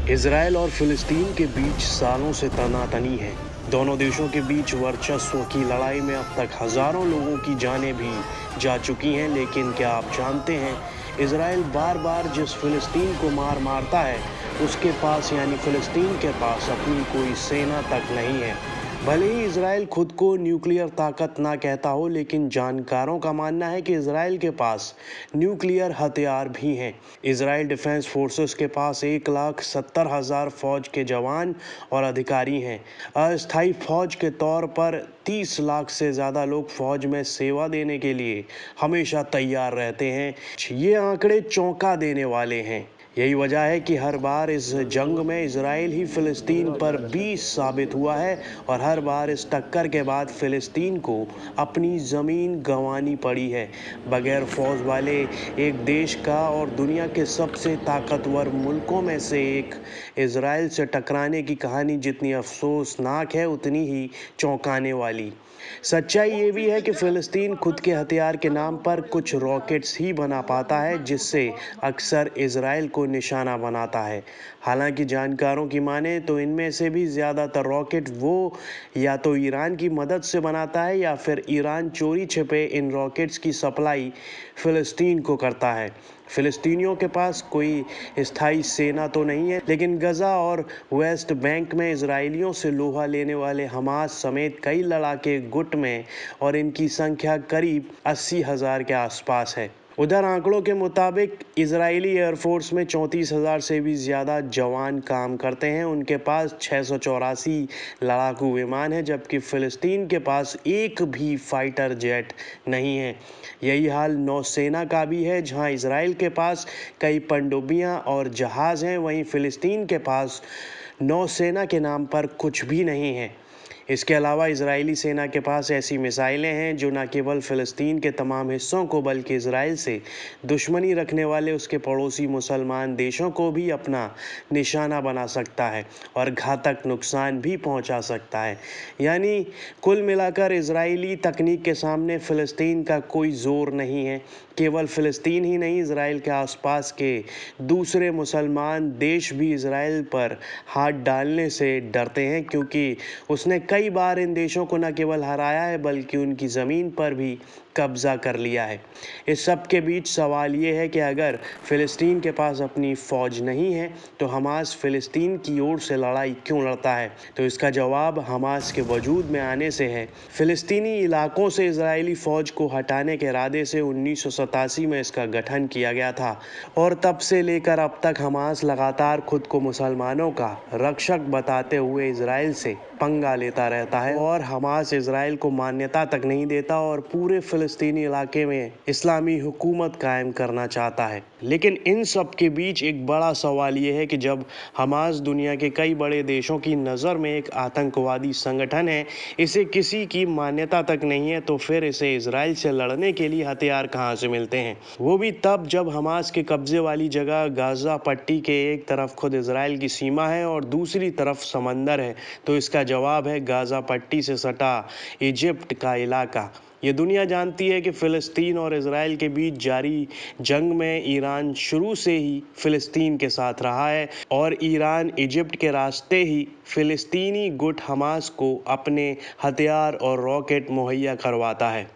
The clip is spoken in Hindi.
इजराइल और फिलिस्तीन के बीच सालों से तनातनी है। दोनों देशों के बीच वर्चस्व की लड़ाई में अब तक हजारों लोगों की जानें भी जा चुकी हैं। लेकिन क्या आप जानते हैं, इजराइल बार बार जिस फिलिस्तीन को मारता है, उसके पास यानी फिलिस्तीन के पास अपनी कोई सेना तक नहीं है। भले ही इजराइल खुद को न्यूक्लियर ताकत ना कहता हो, लेकिन जानकारों का मानना है कि इजराइल के पास न्यूक्लियर हथियार भी हैं। इजराइल डिफेंस फोर्सेस के पास 1,70,000 फौज के जवान और अधिकारी हैं। अस्थायी फौज के तौर पर 30 लाख से ज़्यादा लोग फौज में सेवा देने के लिए हमेशा तैयार रहते हैं। ये आंकड़े चौंका देने वाले हैं। यही वजह है कि हर बार इस जंग में इजराइल ही फिलिस्तीन पर 20 साबित हुआ है और हर बार इस टक्कर के बाद फिलिस्तीन को अपनी ज़मीन गंवानी पड़ी है। बगैर फौज वाले एक देश का और दुनिया के सबसे ताकतवर मुल्कों में से एक इजराइल से टकराने की कहानी जितनी अफसोसनाक है, उतनी ही चौंकाने वाली। सच्चाई ये भी है कि फिलिस्तीन खुद के हथियार के नाम पर कुछ रॉकेट्स ही बना पाता है, जिससे अक्सर इजराइल को निशाना बनाता है। हालांकि जानकारों की माने तो इनमें से भी ज़्यादातर रॉकेट वो या तो ईरान की मदद से बनाता है या फिर ईरान चोरी छिपे इन रॉकेट्स की सप्लाई फिलिस्तीन को करता है। फिलिस्तीनियों के पास कोई स्थायी सेना तो नहीं है, लेकिन गजा और वेस्ट बैंक में इजरायलियों से लोहा लेने वाले हमास समेत कई लड़ाके गुट में और इनकी संख्या करीब 80,000 के आसपास है। उधर आंकड़ों के मुताबिक इजरायली एयरफोर्स में 34,000 से भी ज़्यादा जवान काम करते हैं। उनके पास 684 लड़ाकू विमान हैं, जबकि फिलिस्तीन के पास एक भी फाइटर जेट नहीं है। यही हाल नौसेना का भी है। जहां इजराइल के पास कई पनडुब्बियां और जहाज़ हैं, वहीं फिलिस्तीन के पास नौसेना के नाम पर कुछ भी नहीं है। इसके अलावा इजरायली सेना के पास ऐसी मिसाइलें हैं जो न केवल फिलिस्तीन के तमाम हिस्सों को, बल्कि इजराइल से दुश्मनी रखने वाले उसके पड़ोसी मुसलमान देशों को भी अपना निशाना बना सकता है और घातक नुकसान भी पहुंचा सकता है। यानी कुल मिलाकर इजरायली तकनीक के सामने फिलिस्तीन का कोई जोर नहीं है। केवल फिलिस्तीन ही नहीं, इजराइल के आसपास के दूसरे मुसलमान देश भी इजराइल पर हाथ डालने से डरते हैं, क्योंकि उसने कई बार इन देशों को न केवल हराया है, बल्कि उनकी ज़मीन पर भी कब्जा कर लिया है। इस सब के बीच सवाल ये है कि अगर फिलिस्तीन के पास अपनी फ़ौज नहीं है, तो हमास फिलिस्तीन की ओर से लड़ाई क्यों लड़ता है? तो इसका जवाब हमास के वजूद में आने से है। फिलिस्तीनी इलाकों से इजरायली फ़ौज को हटाने के इरादे से 1987 में इसका गठन किया गया था और तब से लेकर अब तक हमास लगातार खुद को मुसलमानों का रक्षक बताते हुए इजराइल से पंगा लेता रहता है और हमास इजराइल को मान्यता तक नहीं देता और पूरे फिलिस्तीनी इलाके में इस्लामी हुकूमत कायम करना चाहता है। लेकिन इन सब के बीच एक बड़ा सवाल ये है कि जब हमास दुनिया के कई बड़े देशों की नज़र में एक आतंकवादी संगठन है, इसे किसी की मान्यता तक नहीं है, तो फिर इसे इजराइल से लड़ने के लिए हथियार कहाँ से मिलते हैं? वो भी तब जब हमास के कब्जे वाली जगह गाजा पट्टी के एक तरफ खुद इजराइल की सीमा है और दूसरी तरफ समंदर है। तो इसका जवाब है गाजा पट्टी से सटा इजिप्ट का इलाका। ये दुनिया जानती है कि फ़िलिस्तीन और इजराइल के बीच जारी जंग में ईरान शुरू से ही फ़िलिस्तीन के साथ रहा है और ईरान इजिप्ट के रास्ते ही फ़िलिस्तीनी गुट हमास को अपने हथियार और रॉकेट मुहैया करवाता है।